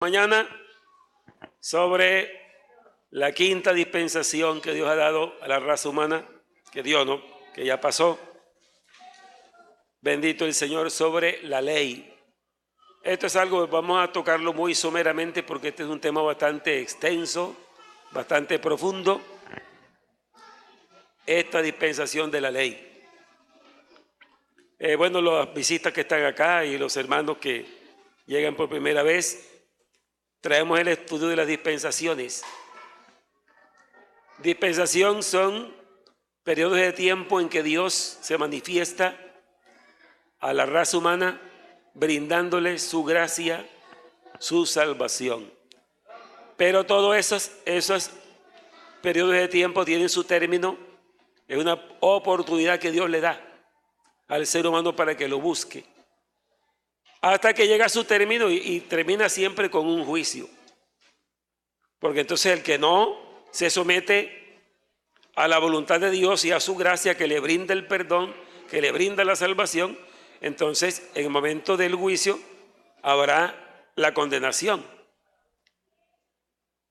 Mañana sobre la quinta dispensación que Dios ha dado a la raza humana, que dio, ¿no? Que ya pasó. Bendito el Señor, sobre la ley. Esto es algo, vamos a tocarlo muy someramente porque este es un tema bastante extenso, bastante profundo. Esta dispensación de la ley. Bueno, las visitas que están acá y los hermanos que llegan por primera vez, traemos el estudio de las dispensaciones. Dispensación son periodos de tiempo en que Dios se manifiesta a la raza humana brindándole su gracia, su salvación. Pero todos esos periodos de tiempo tienen su término. Es una oportunidad que Dios le da al ser humano para que lo busque, hasta que llega a su término y termina siempre con un juicio. Porque entonces el que no se somete a la voluntad de Dios y a su gracia que le brinda el perdón, que le brinda la salvación, entonces en el momento del juicio habrá la condenación.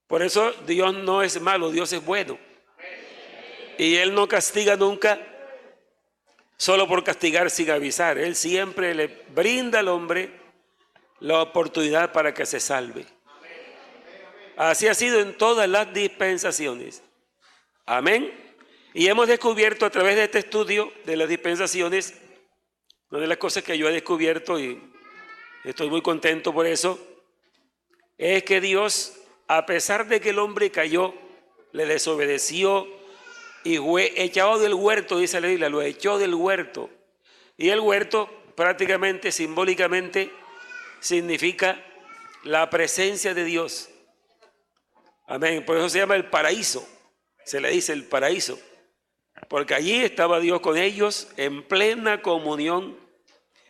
Por eso Dios no es malo, Dios es bueno. Y Él no castiga nunca solo por castigar sin avisar. Él siempre le brinda al hombre la oportunidad para que se salve. Así ha sido en todas las dispensaciones. Amén. Y hemos descubierto a través de este estudio de las dispensaciones, una de las cosas que yo he descubierto y estoy muy contento por eso, es que Dios, a pesar de que el hombre cayó, le desobedeció y fue echado del huerto, dice la Biblia, lo echó del huerto. Y el huerto prácticamente, simbólicamente, significa la presencia de Dios. Amén. Por eso se llama el paraíso. Se le dice el paraíso. Porque allí estaba Dios con ellos en plena comunión,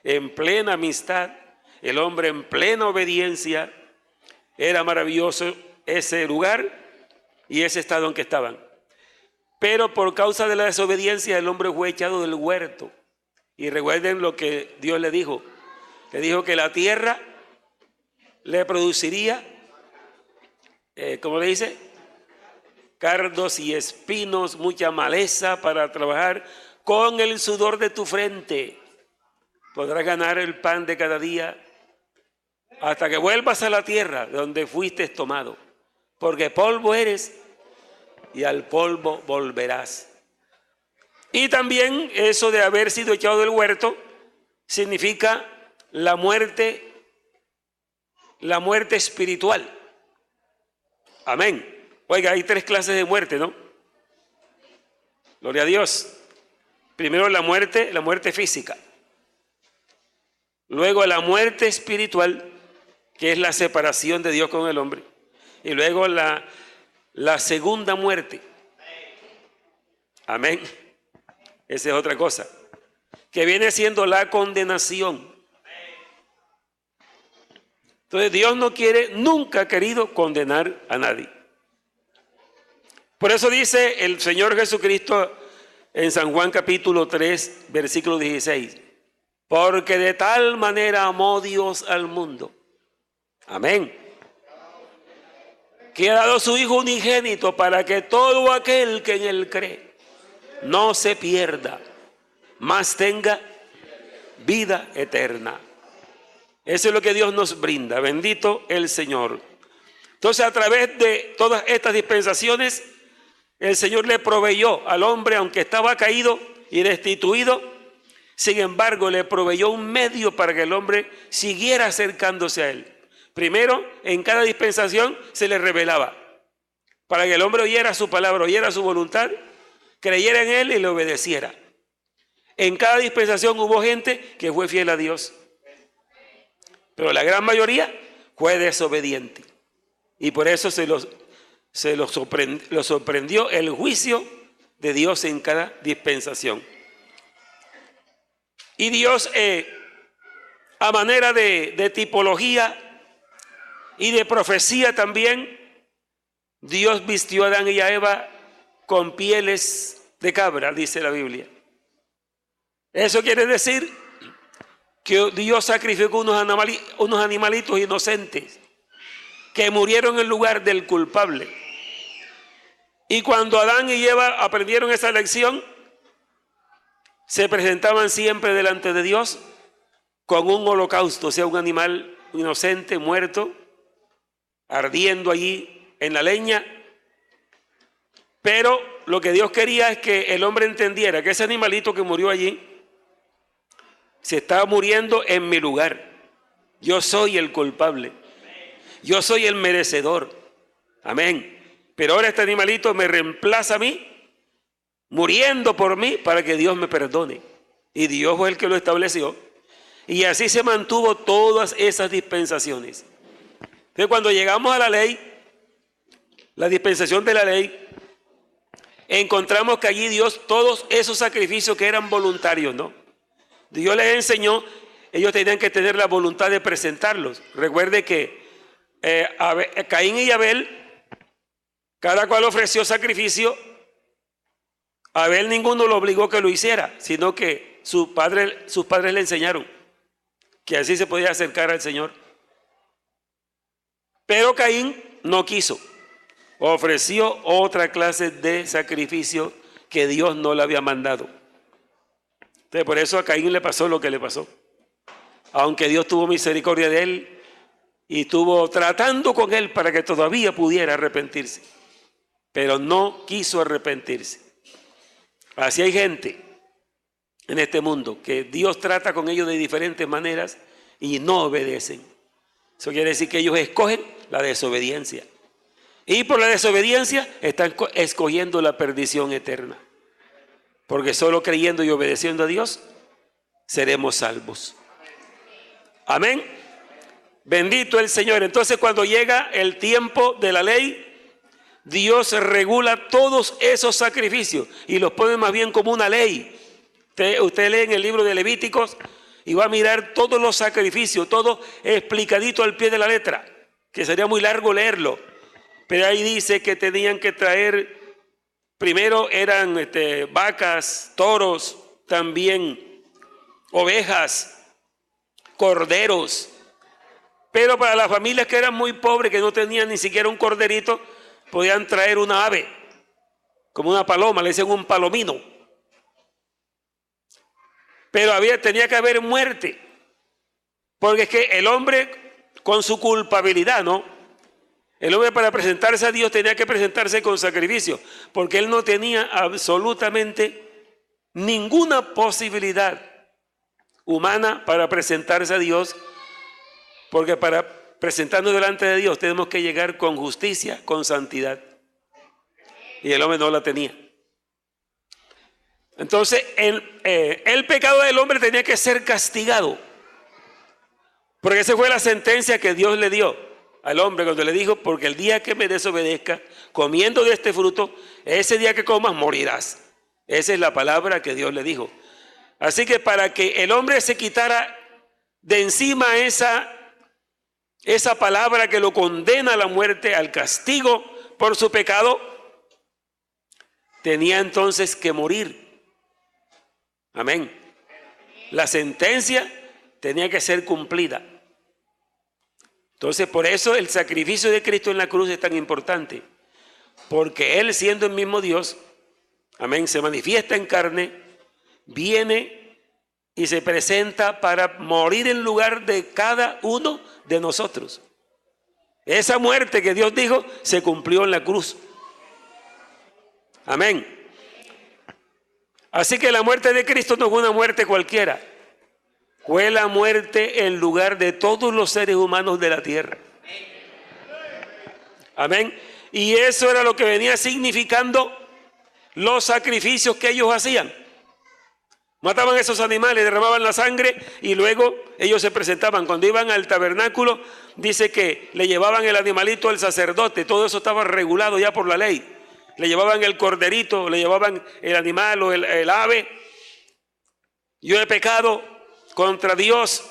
en plena amistad, el hombre en plena obediencia. Era maravilloso ese lugar y ese estado en que estaban. Pero por causa de la desobediencia el hombre fue echado del huerto. Y recuerden lo que Dios le dijo. Le dijo que la tierra le produciría, ¿cómo le dice? Cardos y espinos, mucha maleza para trabajar. Con el sudor de tu frente podrás ganar el pan de cada día hasta que vuelvas a la tierra de donde fuiste tomado. Porque polvo eres y al polvo volverás. Y también eso de haber sido echado del huerto significa la muerte espiritual. Amén. Oiga, hay 3 clases de muerte, ¿no? Gloria a Dios. Primero la muerte física. Luego la muerte espiritual, que es la separación de Dios con el hombre. Y luego la segunda muerte. Amén. Esa es otra cosa. Que viene siendo la condenación. Entonces Dios nunca ha querido condenar a nadie. Por eso dice el Señor Jesucristo en San Juan capítulo 3, versículo 16. Porque de tal manera amó Dios al mundo. Amén. Que ha dado su Hijo unigénito para que todo aquel que en Él cree no se pierda, mas tenga vida eterna. Eso es lo que Dios nos brinda. Bendito el Señor. Entonces, a través de todas estas dispensaciones, el Señor le proveyó al hombre, aunque estaba caído y destituido, sin embargo, le proveyó un medio para que el hombre siguiera acercándose a Él. Primero, en cada dispensación se le revelaba, para que el hombre oyera su palabra, oyera su voluntad, creyera en Él y le obedeciera. En cada dispensación hubo gente que fue fiel a Dios, pero la gran mayoría fue desobediente. Y por eso lo sorprendió el juicio de Dios en cada dispensación. Y Dios, a manera de tipología y de profecía también, Dios vistió a Adán y a Eva con pieles de cabra, dice la Biblia. Eso quiere decir que Dios sacrificó unos animalitos inocentes que murieron en lugar del culpable. Y cuando Adán y Eva aprendieron esa lección, se presentaban siempre delante de Dios con un holocausto, o sea, un animal inocente, muerto, ardiendo allí en la leña. Pero lo que Dios quería es que el hombre entendiera que ese animalito que murió allí se estaba muriendo en mi lugar. Yo soy el culpable. Yo soy el merecedor. Amén. Pero ahora este animalito me reemplaza a mí, muriendo por mí para que Dios me perdone. Y Dios fue el que lo estableció. Y así se mantuvo todas esas dispensaciones. Entonces, cuando llegamos a la ley, la dispensación de la ley, encontramos que allí Dios, todos esos sacrificios que eran voluntarios, ¿no? Dios les enseñó, ellos tenían que tener la voluntad de presentarlos. Recuerde que Caín y Abel, cada cual ofreció sacrificio. Abel ninguno lo obligó que lo hiciera, sino que sus padres le enseñaron que así se podía acercar al Señor. Pero Caín no quiso, ofreció otra clase de sacrificio que Dios no le había mandado. Entonces, por eso a Caín le pasó lo que le pasó. Aunque Dios tuvo misericordia de él y estuvo tratando con él para que todavía pudiera arrepentirse, pero no quiso arrepentirse. Así hay gente en este mundo que Dios trata con ellos de diferentes maneras y no obedecen. Eso quiere decir que ellos escogen la desobediencia. Y por la desobediencia están escogiendo la perdición eterna. Porque solo creyendo y obedeciendo a Dios seremos salvos. Amén. Bendito el Señor. Entonces, cuando llega el tiempo de la ley, Dios regula todos esos sacrificios y los pone más bien como una ley. Usted lee en el libro de Levíticos y va a mirar todos los sacrificios, todo explicadito al pie de la letra, que sería muy largo leerlo. Pero ahí dice que tenían que traer, primero eran vacas, toros, también ovejas, corderos. Pero para las familias que eran muy pobres, que no tenían ni siquiera un corderito, podían traer una ave, como una paloma, le dicen un palomino. Pero tenía que haber muerte, porque es que el hombre con su culpabilidad, ¿no? El hombre para presentarse a Dios tenía que presentarse con sacrificio, porque él no tenía absolutamente ninguna posibilidad humana para presentarse a Dios, porque para presentarnos delante de Dios tenemos que llegar con justicia, con santidad. Y el hombre no la tenía. Entonces, el pecado del hombre tenía que ser castigado, porque esa fue la sentencia que Dios le dio al hombre cuando le dijo: porque el día que me desobedezca comiendo de este fruto, ese día que comas morirás. Esa es la palabra que Dios le dijo. Así que para que el hombre se quitara de encima esa palabra que lo condena a la muerte, al castigo por su pecado, tenía entonces que morir. Amén. La sentencia tenía que ser cumplida. Entonces, por eso el sacrificio de Cristo en la cruz es tan importante, porque Él, siendo el mismo Dios, amén, se manifiesta en carne, viene y se presenta para morir en lugar de cada uno de nosotros. Esa muerte que Dios dijo se cumplió en la cruz. Amén. Así que la muerte de Cristo no fue una muerte cualquiera. Fue la muerte en lugar de todos los seres humanos de la tierra. Amén. Y eso era lo que venía significando los sacrificios que ellos hacían. Mataban esos animales, derramaban la sangre y luego ellos se presentaban. Cuando iban al tabernáculo, dice que le llevaban el animalito al sacerdote. Todo eso estaba regulado ya por la ley. Le llevaban el corderito, le llevaban el animal o el ave. Yo he pecado contra Dios.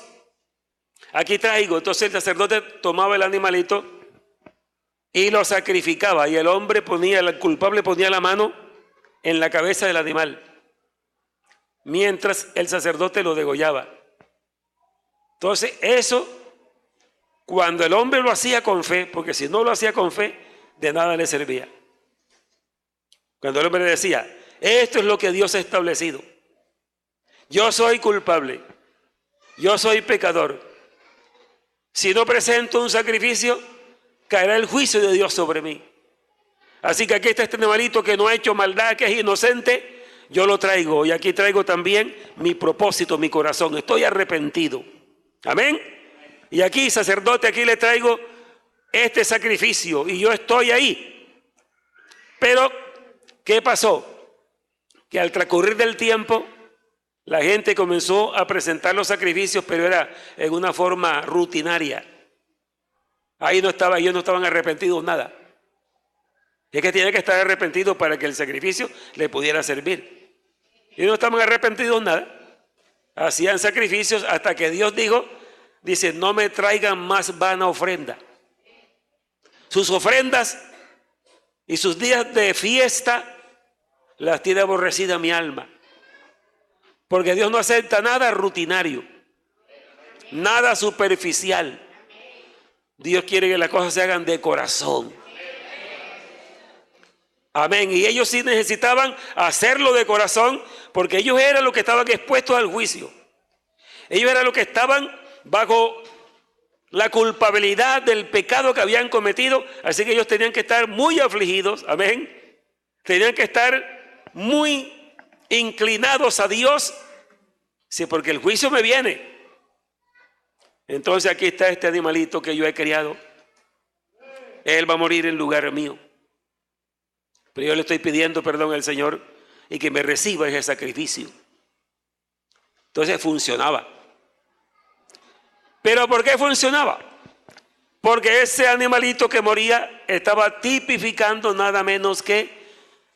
Aquí traigo. Entonces el sacerdote tomaba el animalito y lo sacrificaba. Y el culpable ponía la mano en la cabeza del animal, mientras el sacerdote lo degollaba. Entonces eso cuando el hombre lo hacía con fe, porque si no lo hacía con fe, de nada le servía. Cuando el hombre decía, esto es lo que Dios ha establecido. Yo soy culpable. Yo soy pecador. Si no presento un sacrificio, caerá el juicio de Dios sobre mí. Así que aquí está este animalito que no ha hecho maldad, que es inocente. Yo lo traigo y aquí traigo también mi propósito, mi corazón. Estoy arrepentido. Amén. Y aquí, sacerdote, aquí le traigo este sacrificio y yo estoy ahí. Pero, ¿qué pasó? Que al transcurrir del tiempo, la gente comenzó a presentar los sacrificios, pero era en una forma rutinaria. Ellos no estaban arrepentidos nada. Es que tiene que estar arrepentido para que el sacrificio le pudiera servir. Ellos no estaban arrepentidos nada. Hacían sacrificios hasta que Dios dice, no me traigan más vana ofrenda. Sus ofrendas y sus días de fiesta las tiene aborrecida mi alma. Porque Dios no acepta nada rutinario, nada superficial. Dios quiere que las cosas se hagan de corazón. Amén. Y ellos sí necesitaban hacerlo de corazón, porque ellos eran los que estaban expuestos al juicio. Ellos eran los que estaban bajo la culpabilidad del pecado que habían cometido. Así que ellos tenían que estar muy afligidos. Amén. Tenían que estar muy inclinados a Dios. Sí, porque el juicio me viene. Entonces aquí está este animalito que yo he criado. Él va a morir en lugar mío. Pero yo le estoy pidiendo perdón al Señor y que me reciba ese sacrificio. Entonces funcionaba. ¿Pero por qué funcionaba? Porque ese animalito que moría estaba tipificando nada menos que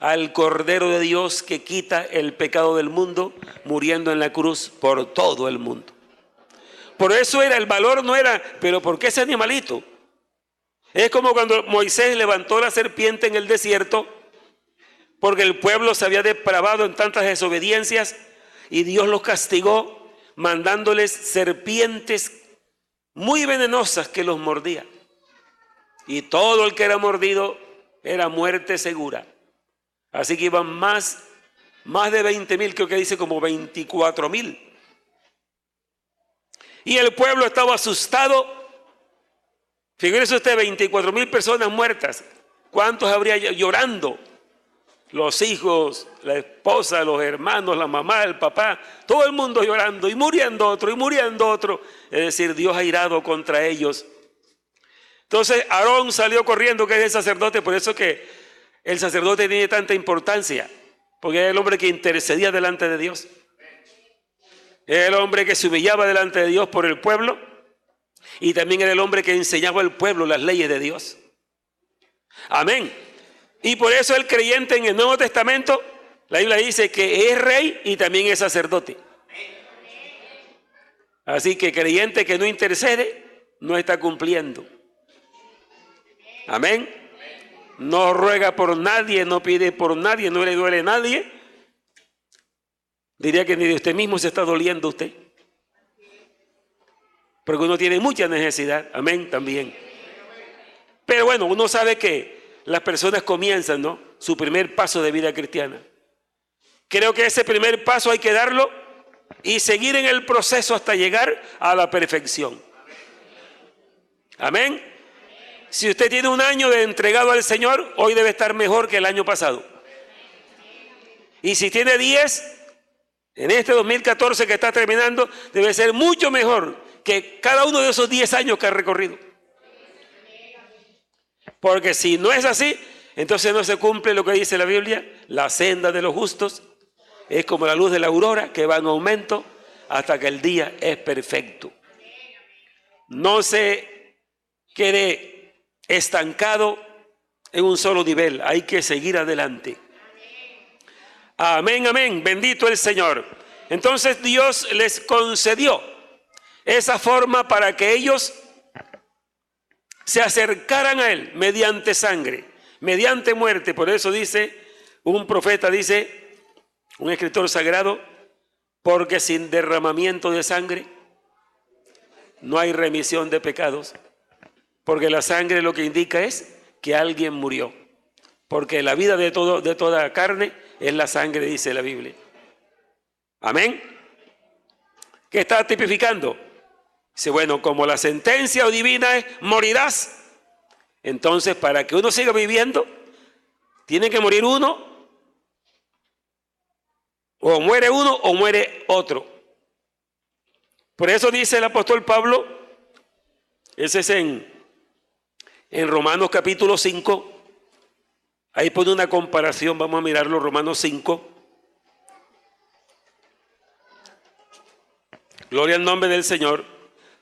al Cordero de Dios que quita el pecado del mundo, muriendo en la cruz por todo el mundo. Por eso el valor no era, pero ¿por qué ese animalito? Es como cuando Moisés levantó la serpiente en el desierto, porque el pueblo se había depravado en tantas desobediencias y Dios los castigó mandándoles serpientes muy venenosas que los mordían. Y todo el que era mordido era muerte segura. Así que iban más de 20,000, creo que dice como 24,000. Y el pueblo estaba asustado. Figúrese usted, 24,000 personas muertas. ¿Cuántos habría llorando? Los hijos, la esposa, los hermanos, la mamá, el papá, todo el mundo llorando y muriendo otro y muriendo otro. Es decir, Dios ha irado contra ellos. Entonces Aarón salió corriendo, que es el sacerdote, por eso que el sacerdote tiene tanta importancia, porque era el hombre que intercedía delante de Dios. Era el hombre que se humillaba delante de Dios por el pueblo y también era el hombre que enseñaba al pueblo las leyes de Dios. Amén. Y por eso el creyente en el Nuevo Testamento, la Biblia dice que es rey y también es sacerdote. Así que creyente que no intercede, no está cumpliendo. Amén. No ruega por nadie, no pide por nadie, no le duele a nadie. Diría que ni de usted mismo se está doliendo usted. Porque uno tiene mucha necesidad. Amén, también. Pero bueno, uno sabe que las personas comienzan, ¿no?, su primer paso de vida cristiana. Creo que ese primer paso hay que darlo y seguir en el proceso hasta llegar a la perfección. Amén. Si usted tiene un año de entregado al Señor, hoy debe estar mejor que el año pasado. Y si tiene 10, en este 2014 que está terminando, debe ser mucho mejor que cada uno de esos 10 años que ha recorrido. Porque si no es así, entonces no se cumple lo que dice la Biblia: la senda de los justos es como la luz de la aurora, que va en aumento hasta que el día es perfecto. No se quede estancado en un solo nivel, hay que seguir adelante. Amén, amén, bendito el Señor. Entonces Dios les concedió esa forma para que ellos se acercaran a Él mediante sangre, mediante muerte. Por eso dice un profeta, dice un escritor sagrado, porque sin derramamiento de sangre no hay remisión de pecados. porque la sangre lo que indica es que alguien murió. Porque la vida de toda carne es la sangre, dice la Biblia. Amén. ¿Qué está tipificando? Dice, bueno, como la sentencia divina es morirás, entonces para que uno siga viviendo, tiene que morir uno, o muere uno o muere otro. Por eso dice el apóstol Pablo, ese es en Romanos capítulo 5, ahí pone una comparación, vamos a mirarlo, Romanos 5. Gloria al nombre del Señor.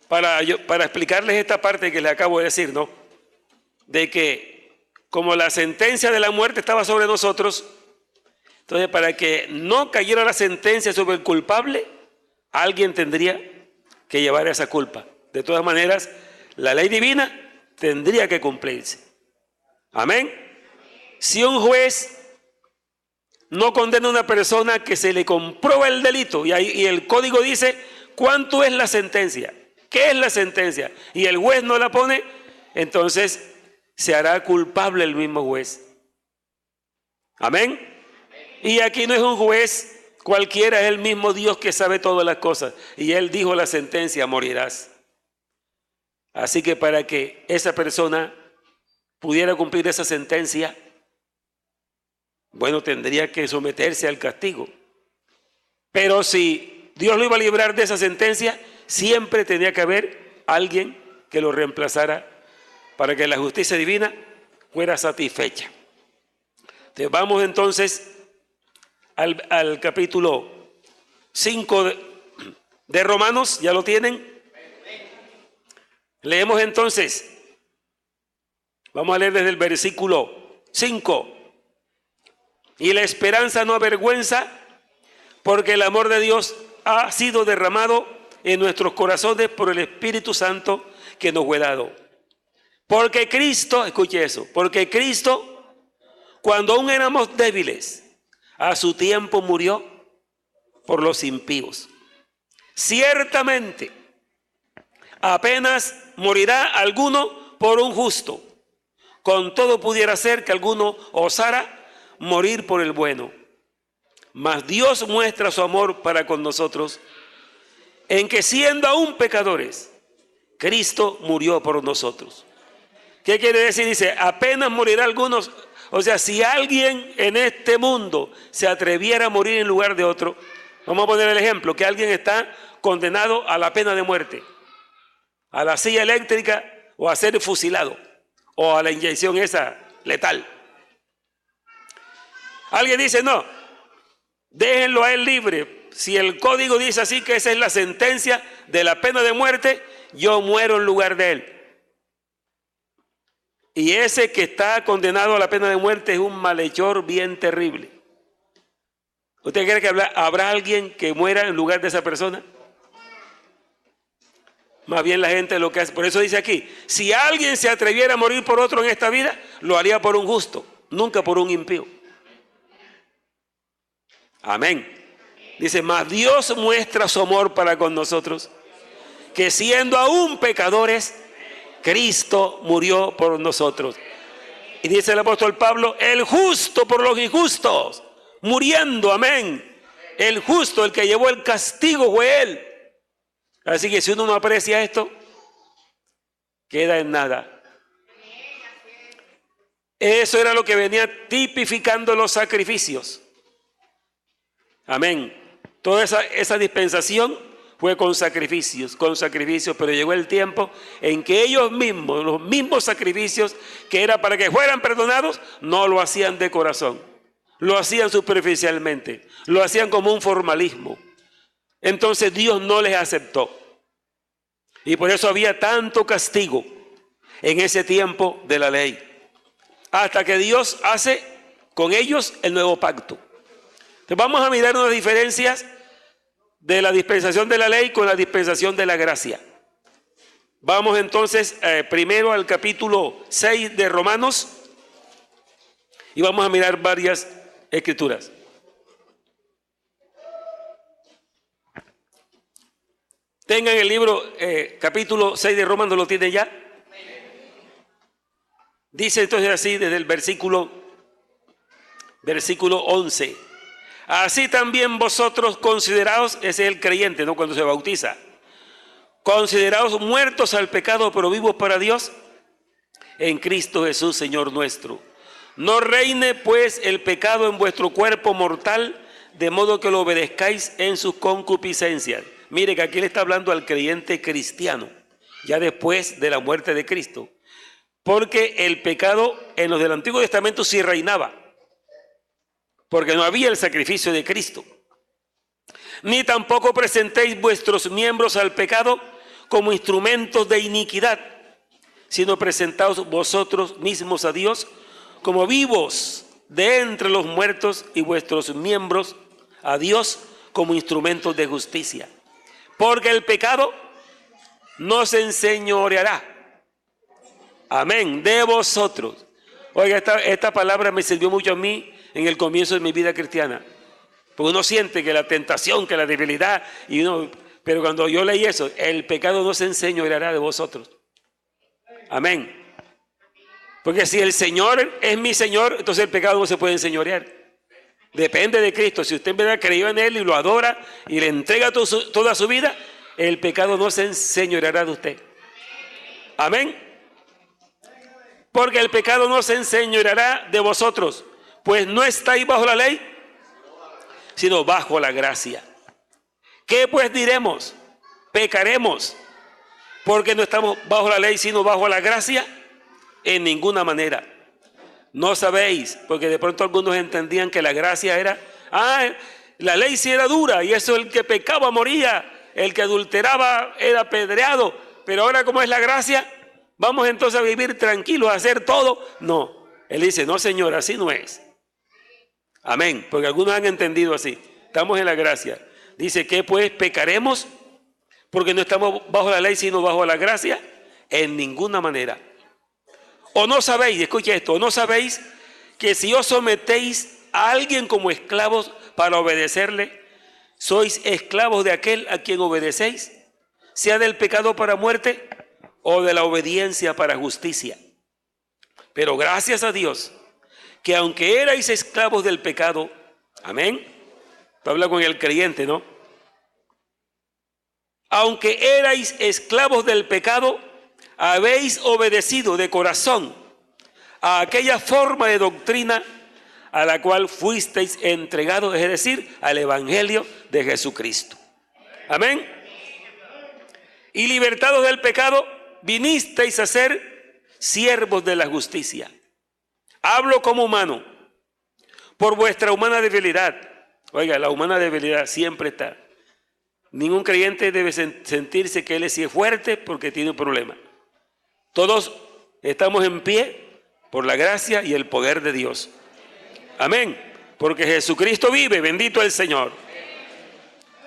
Para explicarles esta parte que les acabo de decir, ¿no? De que como la sentencia de la muerte estaba sobre nosotros, entonces para que no cayera la sentencia sobre el culpable, alguien tendría que llevar esa culpa. De todas maneras, la ley divina tendría que cumplirse. Amén. Si un juez no condena a una persona que se le comprueba el delito y el código dice cuánto es la sentencia, qué es la sentencia, y el juez no la pone, entonces se hará culpable el mismo juez. Amén. Y aquí no es un juez cualquiera, es el mismo Dios que sabe todas las cosas. Y Él dijo la sentencia, morirás. Así que para que esa persona pudiera cumplir esa sentencia, bueno, tendría que someterse al castigo. Pero si Dios lo iba a librar de esa sentencia, siempre tenía que haber alguien que lo reemplazara para que la justicia divina fuera satisfecha. Entonces, vamos entonces al capítulo 5 de Romanos, ¿ya lo tienen? Leemos entonces, vamos a leer desde el versículo 5. Y la esperanza no avergüenza, porque el amor de Dios ha sido derramado en nuestros corazones por el Espíritu Santo que nos fue dado. Porque Cristo, escuche eso, porque Cristo, cuando aún éramos débiles, a su tiempo murió por los impíos. Ciertamente, apenas morirá alguno por un justo. Con todo pudiera ser que alguno osara morir por el bueno. Mas Dios muestra su amor para con nosotros, en que siendo aún pecadores, Cristo murió por nosotros. ¿Qué quiere decir? Dice, apenas morirá algunos. O sea, si alguien en este mundo se atreviera a morir en lugar de otro, vamos a poner el ejemplo, que alguien está condenado a la pena de muerte, a la silla eléctrica o a ser fusilado, o a la inyección esa letal. Alguien dice, no, déjenlo a él libre. Si el código dice así, que esa es la sentencia de la pena de muerte, yo muero en lugar de él. Y ese que está condenado a la pena de muerte es un malhechor bien terrible. ¿Usted cree que habrá alguien que muera en lugar de esa persona? Más bien la gente lo que hace, por eso dice aquí, si alguien se atreviera a morir por otro en esta vida, lo haría por un justo, nunca por un impío. Amén. Dice, mas Dios muestra su amor para con nosotros, que siendo aún pecadores, Cristo murió por nosotros. Y dice el apóstol Pablo, el justo por los injustos, muriendo, amén. El justo, el que llevó el castigo fue Él. Así que si uno no aprecia esto, queda en nada. Eso era lo que venía tipificando los sacrificios. Amén. Toda esa dispensación fue con sacrificios, pero llegó el tiempo en que ellos mismos, los mismos sacrificios que era para que fueran perdonados, no lo hacían de corazón, lo hacían superficialmente, lo hacían como un formalismo. Entonces Dios no les aceptó. Y por eso había tanto castigo en ese tiempo de la ley, hasta que Dios hace con ellos el nuevo pacto. Entonces vamos a mirar unas diferencias de la dispensación de la ley con la dispensación de la gracia. Vamos entonces primero al capítulo 6 de Romanos y vamos a mirar varias escrituras. Tengan el libro capítulo 6 de Romanos, ¿lo tienen ya? Dice entonces así desde el versículo 11. Así también vosotros consideraos, ese es el creyente, ¿no? Cuando se bautiza. Consideraos muertos al pecado, pero vivos para Dios en Cristo Jesús, Señor nuestro. No reine pues el pecado en vuestro cuerpo mortal, de modo que lo obedezcáis en sus concupiscencias. Mire que aquí le está hablando al creyente cristiano, ya después de la muerte de Cristo. Porque el pecado en los del Antiguo Testamento sí reinaba, porque no había el sacrificio de Cristo. Ni tampoco presentéis vuestros miembros al pecado como instrumentos de iniquidad, sino presentaos vosotros mismos a Dios como vivos de entre los muertos y vuestros miembros a Dios como instrumentos de justicia. Porque el pecado no se enseñoreará. Amén. De vosotros. Oiga, esta palabra me sirvió mucho a mí en el comienzo de mi vida cristiana. Porque uno siente que la tentación, que la debilidad, pero cuando yo leí eso, el pecado no se enseñoreará de vosotros. Amén. Porque si el Señor es mi Señor, entonces el pecado no se puede enseñorear. Depende de Cristo. Si usted en verdad creyó en Él y lo adora y le entrega toda su vida, el pecado no se enseñoreará de usted. Amén. Porque el pecado no se enseñoreará de vosotros, pues no estáis bajo la ley, sino bajo la gracia. ¿Qué pues diremos? ¿Pecaremos porque no estamos bajo la ley, sino bajo la gracia? En ninguna manera. No sabéis, porque de pronto algunos entendían que la gracia era, la ley sí era dura, y eso el que pecaba moría, el que adulteraba era apedreado, pero ahora como es la gracia, vamos entonces a vivir tranquilos, a hacer todo. No, él dice, no Señor, así no es. Amén, porque algunos han entendido así, estamos en la gracia. Dice, ¿qué pues pecaremos? Porque no estamos bajo la ley, sino bajo la gracia. En ninguna manera. O no sabéis, escucha esto, o no sabéis que si os sometéis a alguien como esclavos para obedecerle, sois esclavos de aquel a quien obedecéis, sea del pecado para muerte o de la obediencia para justicia. Pero gracias a Dios, que aunque erais esclavos del pecado, amén, habla con el creyente, ¿no? Aunque erais esclavos del pecado, habéis obedecido de corazón a aquella forma de doctrina a la cual fuisteis entregados, es decir, al Evangelio de Jesucristo. Amén. Y libertados del pecado, vinisteis a ser siervos de la justicia. Hablo como humano, por vuestra humana debilidad. Oiga, la humana debilidad siempre está. Ningún creyente debe sentirse que él es fuerte porque tiene un problema. Todos estamos en pie por la gracia y el poder de Dios. Amén. Porque Jesucristo vive, bendito el Señor.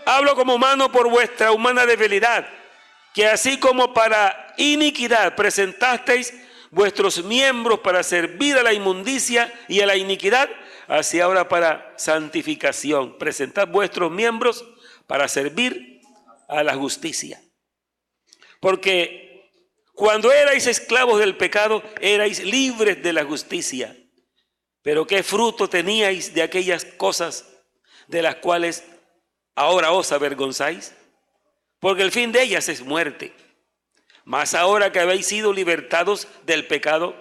Hablo como humano por vuestra humana debilidad, que así como para iniquidad presentasteis vuestros miembros para servir a la inmundicia y a la iniquidad, así ahora para santificación. Presentad vuestros miembros para servir a la justicia. Porque cuando erais esclavos del pecado, erais libres de la justicia. Pero ¿qué fruto teníais de aquellas cosas de las cuales ahora os avergonzáis? Porque el fin de ellas es muerte. Mas ahora que habéis sido libertados del pecado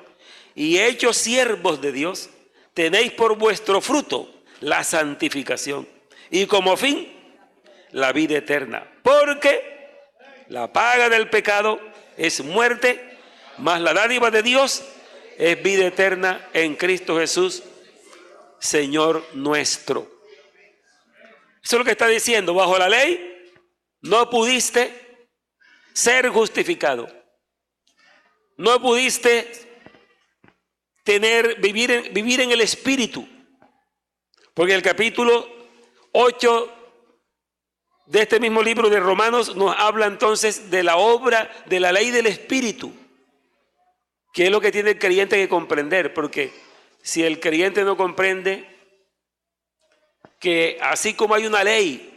y hechos siervos de Dios, tenéis por vuestro fruto la santificación y como fin la vida eterna. Porque la paga del pecado es muerte, mas la dádiva de Dios es vida eterna en Cristo Jesús, Señor nuestro. Eso es lo que está diciendo. Bajo la ley no pudiste ser justificado. No pudiste vivir en el Espíritu. Porque el capítulo 8 de este mismo libro de Romanos nos habla entonces de la obra de la ley del Espíritu, que es lo que tiene el creyente que comprender, porque si el creyente no comprende que así como hay una ley,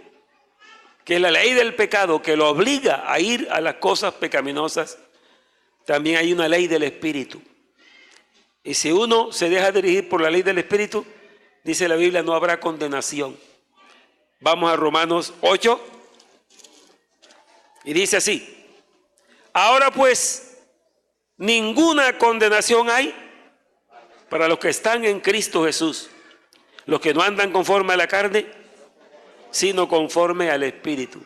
que es la ley del pecado, que lo obliga a ir a las cosas pecaminosas, también hay una ley del Espíritu, Y si uno se deja dirigir por la ley del Espíritu, dice la Biblia, no habrá condenación. Vamos a Romanos 8. Y dice así: ahora pues, ninguna condenación hay para los que están en Cristo Jesús, los que no andan conforme a la carne, sino conforme al Espíritu.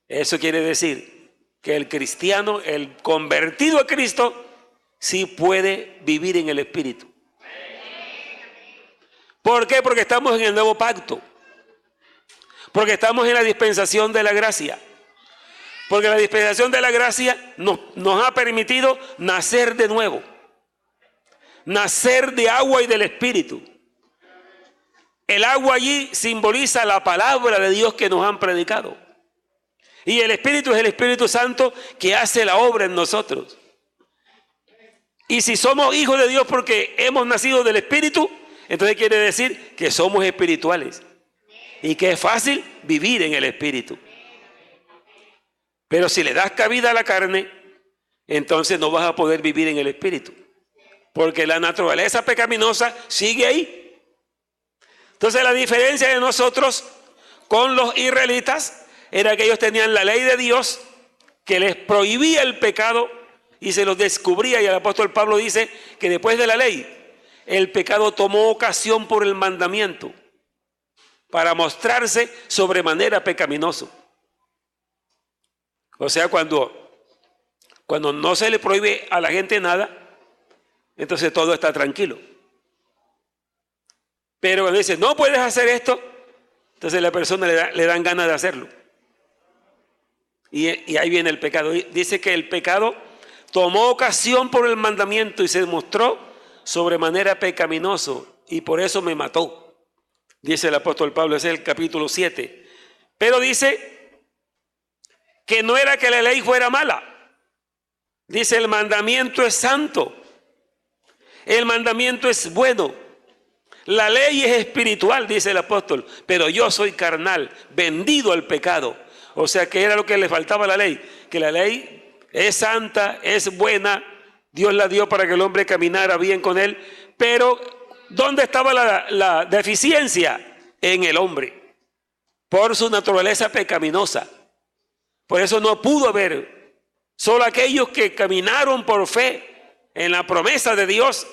Eso quiere decir que el cristiano, el convertido a Cristo, sí puede vivir en el Espíritu. ¿Por qué? Porque estamos en el nuevo pacto. Porque estamos en la dispensación de la gracia. Porque la dispensación de la gracia nos ha permitido nacer de nuevo. Nacer de agua y del Espíritu. El agua allí simboliza la palabra de Dios que nos han predicado. Y el Espíritu es el Espíritu Santo que hace la obra en nosotros. Y si somos hijos de Dios porque hemos nacido del Espíritu, entonces quiere decir que somos espirituales. Y que es fácil vivir en el Espíritu. Pero si le das cabida a la carne, entonces no vas a poder vivir en el Espíritu. Porque la naturaleza pecaminosa sigue ahí. Entonces la diferencia de nosotros con los israelitas era que ellos tenían la ley de Dios que les prohibía el pecado y se los descubría. Y el apóstol Pablo dice que después de la ley, el pecado tomó ocasión por el mandamiento para mostrarse sobremanera pecaminoso. O sea, cuando no se le prohíbe a la gente nada, entonces todo está tranquilo. Pero cuando dice, no puedes hacer esto, entonces la persona le dan ganas de hacerlo. Y ahí viene el pecado. Dice que el pecado tomó ocasión por el mandamiento y se mostró sobremanera pecaminoso, y por eso me mató. Dice el apóstol Pablo, ese es el capítulo 7. Pero dice que no era que la ley fuera mala. Dice, el mandamiento es santo. El mandamiento es bueno. La ley es espiritual, dice el apóstol, pero yo soy carnal, vendido al pecado. O sea, que era lo que le faltaba a la ley, que la ley es santa, es buena, Dios la dio para que el hombre caminara bien con él, pero ¿dónde estaba la deficiencia? En el hombre, por su naturaleza pecaminosa. Por eso no pudo haber, solo aquellos que caminaron por fe en la promesa de Dios,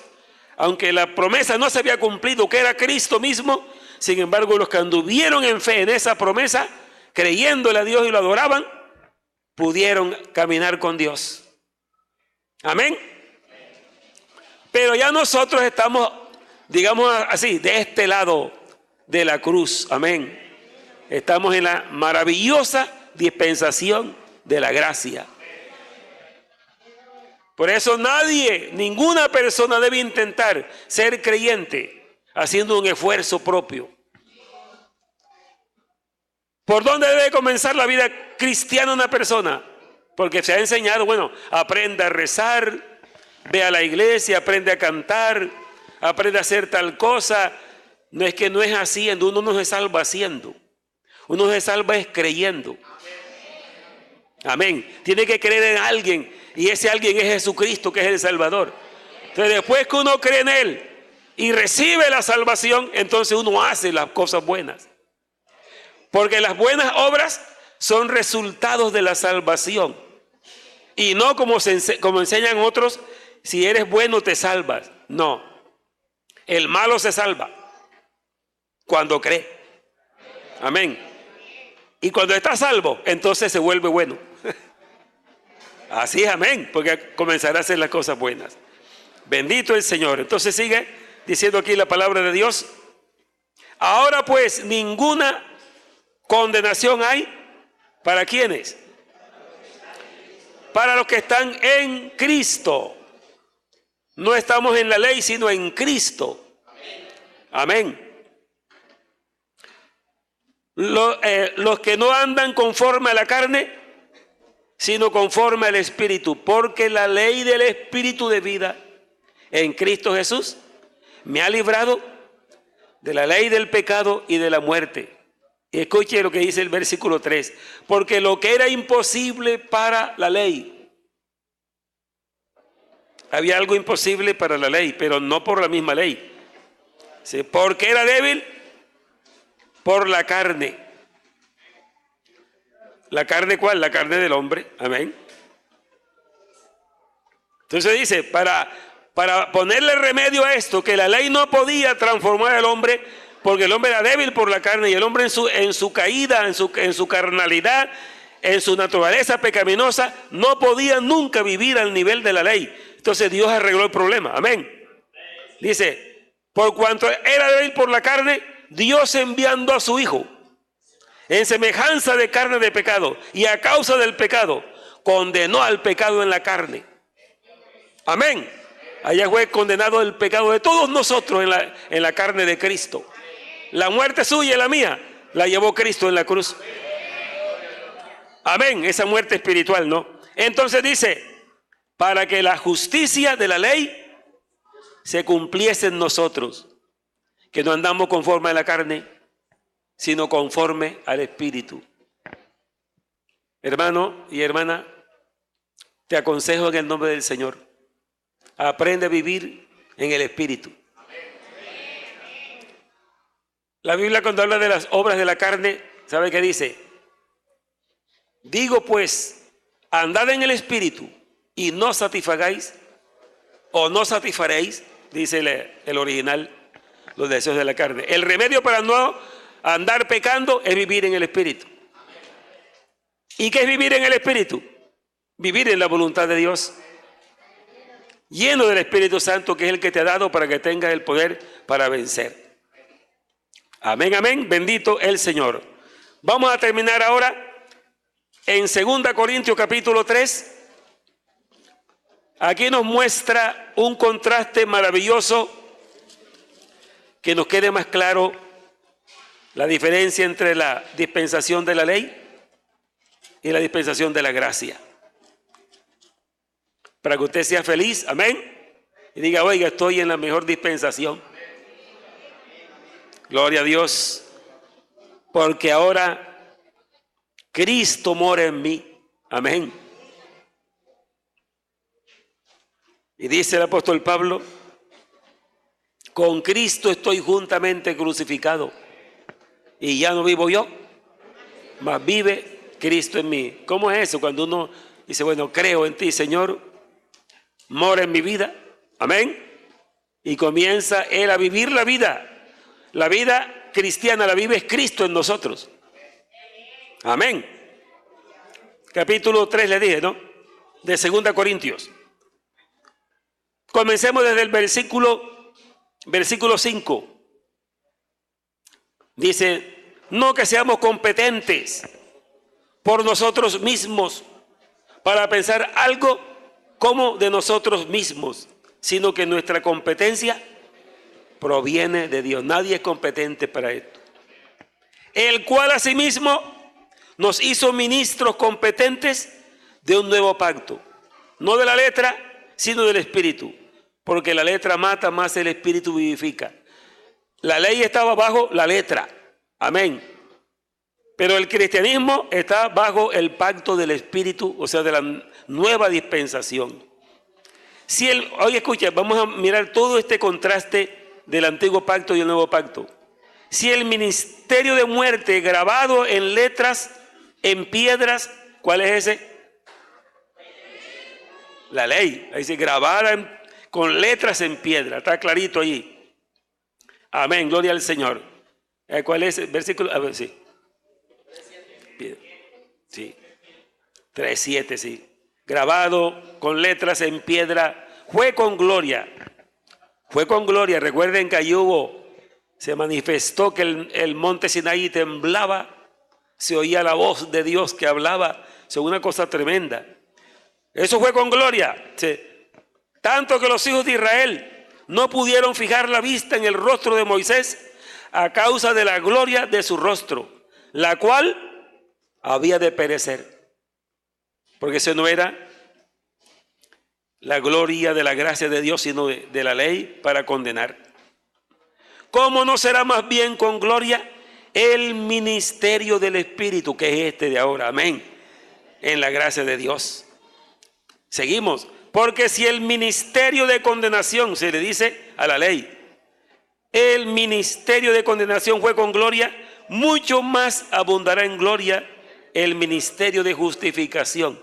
aunque la promesa no se había cumplido, que era Cristo mismo, sin embargo los que anduvieron en fe en esa promesa, creyéndole a Dios y lo adoraban, pudieron caminar con Dios. Amén. Pero ya nosotros estamos, digamos así, de este lado de la cruz. Amén. Estamos en la maravillosa dispensación de la gracia. Por eso ninguna persona debe intentar ser creyente haciendo un esfuerzo propio. ¿Por dónde debe comenzar la vida cristiana una persona? Porque se ha enseñado, bueno, aprende a rezar, ve a la iglesia, aprende a cantar, aprende a hacer tal cosa. No es que no es haciendo, uno no se salva haciendo. Uno se salva es creyendo. Amén. Tiene que creer en alguien. Y ese alguien es Jesucristo, que es el Salvador. Entonces, después que uno cree en Él y recibe la salvación, entonces uno hace las cosas buenas. Porque las buenas obras son resultados de la salvación. Y no como enseñan otros, si eres bueno te salvas. No. El malo se salva cuando cree. Amén. Y cuando está salvo, entonces se vuelve bueno. Así es, amén, porque comenzará a hacer las cosas buenas. Bendito el Señor. Entonces sigue diciendo aquí la palabra de Dios. Ahora pues, ninguna condenación hay. ¿Para quiénes? Para los que están en Cristo. No estamos en la ley, sino en Cristo. Amén. Los que no andan conforme a la carne, sino conforme al Espíritu, porque la ley del Espíritu de vida en Cristo Jesús me ha librado de la ley del pecado y de la muerte. Y escuche lo que dice el versículo 3, porque lo que era imposible para la ley, Había algo imposible para la ley, pero no por la misma ley. ¿Sí? Porque era débil por la carne. ¿La carne cuál? La carne del hombre. Amén. Entonces dice, para ponerle remedio a esto, que la ley no podía transformar al hombre, porque el hombre era débil por la carne, y el hombre en su caída, en su carnalidad, en su naturaleza pecaminosa, no podía nunca vivir al nivel de la ley. Entonces Dios arregló el problema. Amén. Dice, por cuanto era débil por la carne, Dios enviando a su Hijo en semejanza de carne de pecado, y a causa del pecado condenó al pecado en la carne. Amén. Allá fue condenado el pecado de todos nosotros en la carne de Cristo. La muerte suya y la mía la llevó Cristo en la cruz. Amén. Esa muerte espiritual, ¿no? Entonces dice, para que la justicia de la ley se cumpliese en nosotros, que no andamos conforme a la carne, sino conforme al Espíritu. Hermano y hermana, te aconsejo en el nombre del Señor, aprende a vivir en el Espíritu. La Biblia, cuando habla de las obras de la carne, ¿sabe qué dice? Digo pues, andad en el Espíritu y no satisfagáis o no satisfaréis, dice el original, los deseos de la carne. El remedio para no andar pecando es vivir en el Espíritu. ¿Y qué es vivir en el Espíritu? Vivir en la voluntad de Dios, lleno del Espíritu Santo, que es el que te ha dado para que tengas el poder para vencer. Amén, amén. Bendito el Señor. Vamos a terminar ahora en 2 Corintios capítulo 3. Aquí nos muestra un contraste maravilloso, que nos quede más claro la diferencia entre la dispensación de la ley y la dispensación de la gracia. Para que usted sea feliz, amén, y diga, oiga, estoy en la mejor dispensación. Gloria a Dios, porque ahora Cristo mora en mí, amén. Y dice el apóstol Pablo, con Cristo estoy juntamente crucificado, y ya no vivo yo, mas vive Cristo en mí. ¿Cómo es eso? Cuando uno dice, bueno, creo en ti, Señor, mora en mi vida, amén, y comienza él a vivir la vida cristiana, la vive Cristo en nosotros, amén. Capítulo 3 le dije, ¿no? De 2 Corintios. Comencemos desde el versículo 5. Dice, no que seamos competentes por nosotros mismos para pensar algo como de nosotros mismos, sino que nuestra competencia proviene de Dios. Nadie es competente para esto. El cual asimismo nos hizo ministros competentes de un nuevo pacto, no de la letra, sino del Espíritu, porque la letra mata, más el Espíritu vivifica. La ley estaba bajo la letra, amén, pero el cristianismo está bajo el pacto del Espíritu, o sea, de la nueva dispensación. Hoy escucha, vamos a mirar todo este contraste del antiguo pacto y el nuevo pacto. Si el ministerio de muerte grabado en letras, en piedras, ¿cuál es ese? La ley, ahí dice grabada con letras en piedra, está clarito allí. Amén, gloria al Señor. ¿Cuál es el versículo? A ver, sí. Sí. 3:7, sí. Grabado con letras en piedra, fue con gloria. Fue con gloria. Recuerden que allí se manifestó que el monte Sinaí temblaba, se oía la voz de Dios que hablaba, es una cosa tremenda. Eso fue con gloria. Sí. Tanto que los hijos de Israel no pudieron fijar la vista en el rostro de Moisés a causa de la gloria de su rostro, la cual había de perecer. Porque eso no era la gloria de la gracia de Dios, sino de la ley para condenar. ¿Cómo no será más bien con gloria el ministerio del Espíritu, que es este de ahora? Amén. En la gracia de Dios. Seguimos. Porque si el ministerio de condenación, se le dice a la ley, el ministerio de condenación fue con gloria, mucho más abundará en gloria el ministerio de justificación.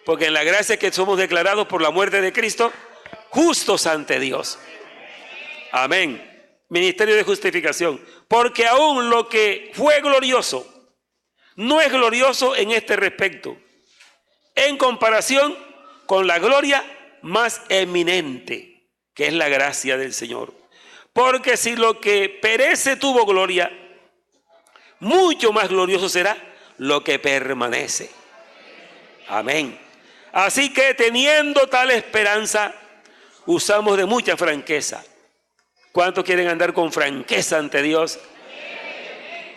Porque en la gracia que somos declarados por la muerte de Cristo, justos ante Dios. Amén. Ministerio de justificación. Porque aún lo que fue glorioso, no es glorioso en este respecto, en comparación con la gloria más eminente, que es la gracia del Señor. Porque si lo que perece tuvo gloria, mucho más glorioso será lo que permanece. Amén. Así que teniendo tal esperanza, usamos de mucha franqueza. ¿Cuántos quieren andar con franqueza ante Dios?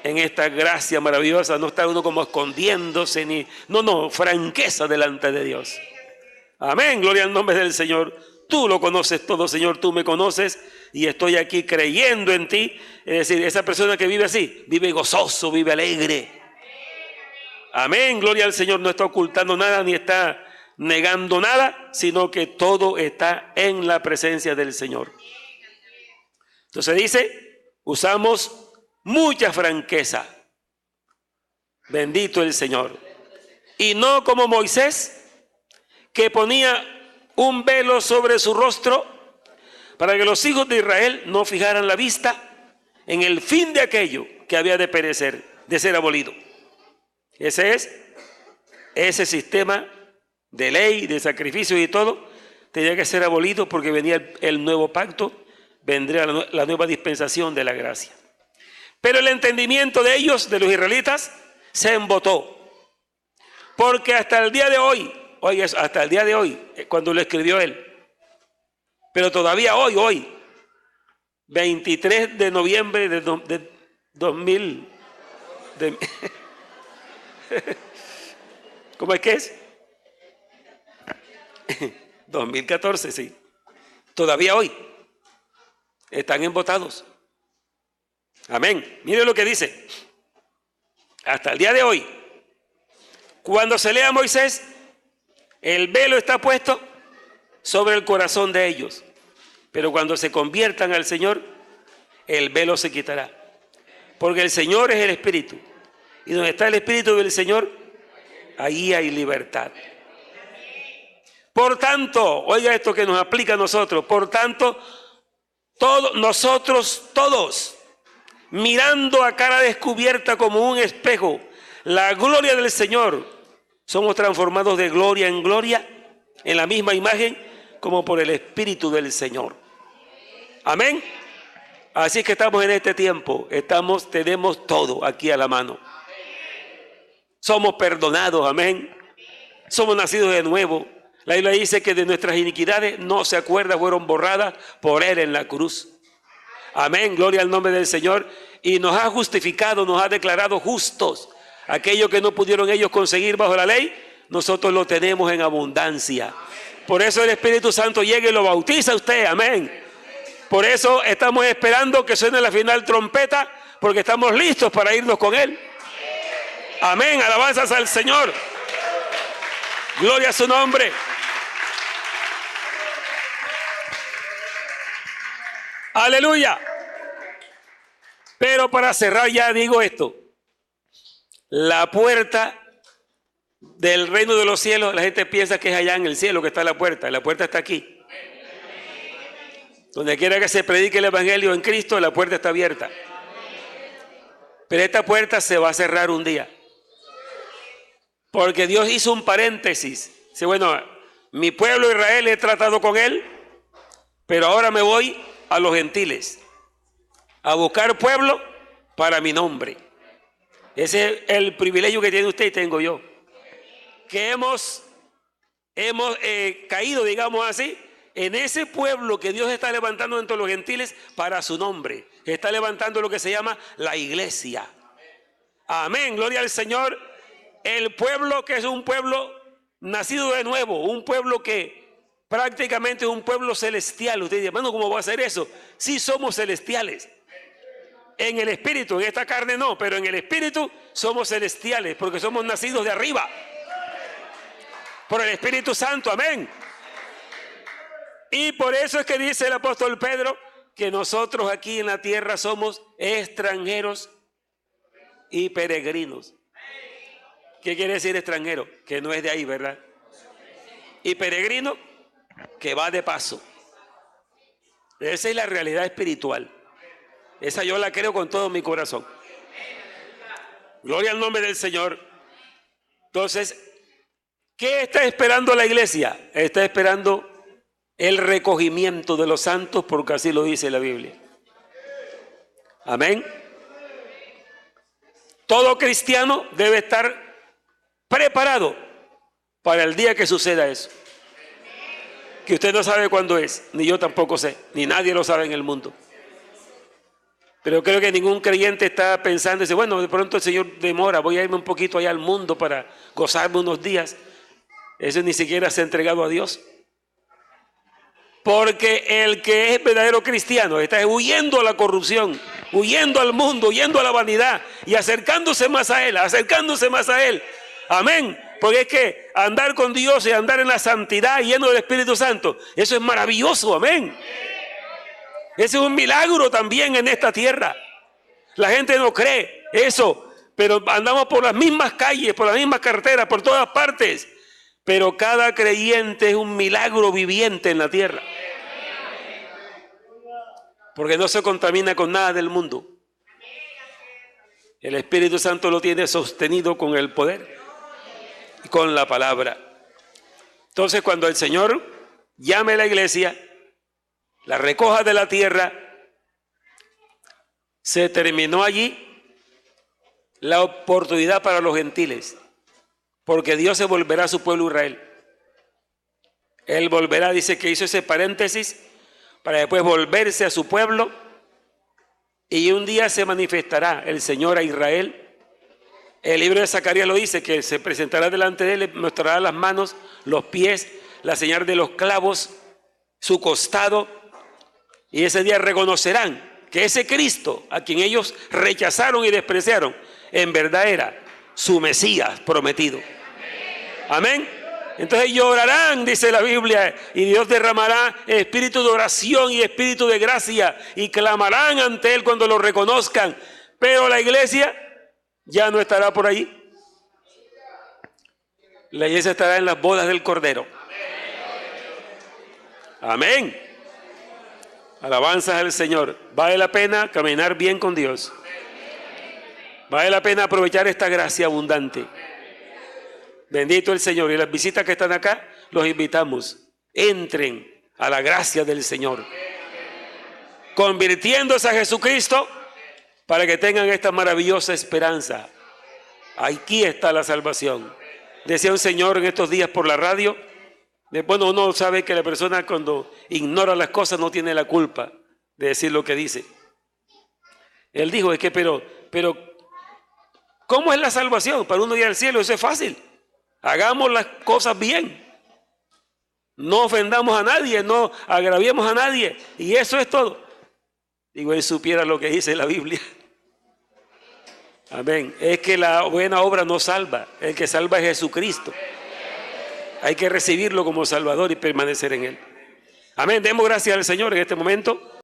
En esta gracia maravillosa, no está uno como escondiéndose ni... No, franqueza delante de Dios. Amén, gloria al nombre del Señor. Tú lo conoces todo, Señor, tú me conoces y estoy aquí creyendo en ti. Es decir, esa persona que vive así, vive gozoso, vive alegre. Amén, gloria al Señor, no está ocultando nada ni está negando nada, sino que todo está en la presencia del Señor. Entonces dice, usamos mucha franqueza. Bendito el Señor. Y no como Moisés, que ponía un velo sobre su rostro para que los hijos de Israel no fijaran la vista en el fin de aquello que había de perecer, de ser abolido. Ese sistema de ley, de sacrificio y todo, tenía que ser abolido porque venía el nuevo pacto, vendría la nueva dispensación de la gracia. Pero el entendimiento de ellos, de los israelitas, se embotó. Porque hasta el día de hoy, hasta el día de hoy, cuando lo escribió él, pero todavía hoy, 23 de noviembre de 2000, ¿cómo es que es? 2014, sí. Todavía hoy están embotados. Amén. Mire lo que dice. Hasta el día de hoy, cuando se lea a Moisés, el velo está puesto sobre el corazón de ellos. Pero cuando se conviertan al Señor, el velo se quitará. Porque el Señor es el Espíritu. Y donde está el Espíritu del Señor, ahí hay libertad. Por tanto, oiga esto que nos aplica a nosotros. Por tanto, nosotros todos, mirando a cara descubierta como un espejo la gloria del Señor, somos transformados de gloria en gloria en la misma imagen como por el Espíritu del Señor. Amén. Así que estamos en este tiempo, tenemos todo aquí a la mano. Somos perdonados, amén. Somos nacidos de nuevo. La Biblia dice que de nuestras iniquidades no se acuerda, fueron borradas por Él en la cruz. Amén, gloria al nombre del Señor. Y nos ha justificado, nos ha declarado justos. Aquello que no pudieron ellos conseguir bajo la ley, nosotros lo tenemos en abundancia. Por eso el Espíritu Santo llega y lo bautiza a usted, amén. Por eso estamos esperando que suene la final trompeta, porque estamos listos para irnos con Él. Amén, alabanzas al Señor. Gloria a su nombre. Aleluya. Pero para cerrar ya digo esto. La puerta del reino de los cielos, la gente piensa que es allá en el cielo que está la puerta está aquí. Donde quiera que se predique el evangelio en Cristo, la puerta está abierta. Pero esta puerta se va a cerrar un día. Porque Dios hizo un paréntesis. Dice, bueno, mi pueblo Israel he tratado con él, pero ahora me voy a los gentiles a buscar pueblo para mi nombre. Ese es el privilegio que tiene usted y tengo yo. Que hemos caído, digamos así, en ese pueblo que Dios está levantando entre los gentiles para su nombre. Está levantando lo que se llama la iglesia. Amén, gloria al Señor. El pueblo que es un pueblo nacido de nuevo, un pueblo que prácticamente es un pueblo celestial. Usted dice, bueno, ¿cómo va a ser eso? Sí somos celestiales. En el espíritu, en esta carne no, pero en el espíritu somos celestiales porque somos nacidos de arriba. Por el Espíritu Santo, amén. Y por eso es que dice el apóstol Pedro que nosotros aquí en la tierra somos extranjeros y peregrinos. ¿Qué quiere decir extranjero? Que no es de ahí, ¿verdad? Y peregrino, que va de paso. Esa es la realidad espiritual. Esa yo la creo con todo mi corazón. Gloria al nombre del Señor. Entonces, ¿qué está esperando la iglesia? Está esperando el recogimiento de los santos, porque así lo dice la Biblia. Amén. Todo cristiano debe estar preparado para el día que suceda eso. Que usted no sabe cuándo es, ni yo tampoco sé, ni nadie lo sabe en el mundo. Pero creo que ningún creyente está pensando, dice, bueno, de pronto el Señor demora, voy a irme un poquito allá al mundo para gozarme unos días. Eso ni siquiera se ha entregado a Dios. Porque el que es verdadero cristiano está huyendo a la corrupción, huyendo al mundo, huyendo a la vanidad y acercándose más a Él, acercándose más a Él. Amén. Porque es que andar con Dios y andar en la santidad lleno del Espíritu Santo, eso es maravilloso. Amén. Ese es un milagro también en esta tierra. La gente no cree eso, pero andamos por las mismas calles, por las mismas carreteras, por todas partes. Pero cada creyente es un milagro viviente en la tierra. Porque no se contamina con nada del mundo. El Espíritu Santo lo tiene sostenido con el poder y con la palabra. Entonces, cuando el Señor llame a la iglesia, la recoja de la tierra, se terminó allí la oportunidad para los gentiles. Porque Dios se volverá a su pueblo Israel. Él volverá, dice que hizo ese paréntesis para después volverse a su pueblo y un día se manifestará el Señor a Israel. El libro de Zacarías lo dice, que se presentará delante de él, le mostrará las manos, los pies, la señal de los clavos, su costado, y ese día reconocerán que ese Cristo a quien ellos rechazaron y despreciaron, en verdad era su Mesías prometido. Amén. Entonces llorarán, dice la Biblia, y Dios derramará espíritu de oración y espíritu de gracia y clamarán ante Él cuando lo reconozcan. Pero la iglesia ya no estará por allí. La iglesia estará en las bodas del Cordero. Amén. Alabanzas al Señor. Vale la pena caminar bien con Dios. Vale la pena aprovechar esta gracia abundante. Bendito el Señor. Y las visitas que están acá, los invitamos. Entren a la gracia del Señor, convirtiéndose a Jesucristo para que tengan esta maravillosa esperanza. Aquí está la salvación. Decía un señor en estos días por la radio, bueno, uno sabe que la persona cuando ignora las cosas no tiene la culpa de decir lo que dice. Él dijo, es que pero ¿cómo es la salvación? Para uno ir al cielo, eso es fácil. Hagamos las cosas bien. No ofendamos a nadie, no agraviemos a nadie. Y eso es todo. Digo, él supiera lo que dice la Biblia. Amén. Es que la buena obra no salva. El que salva es Jesucristo. Hay que recibirlo como Salvador y permanecer en Él. Amén. Demos gracias al Señor en este momento.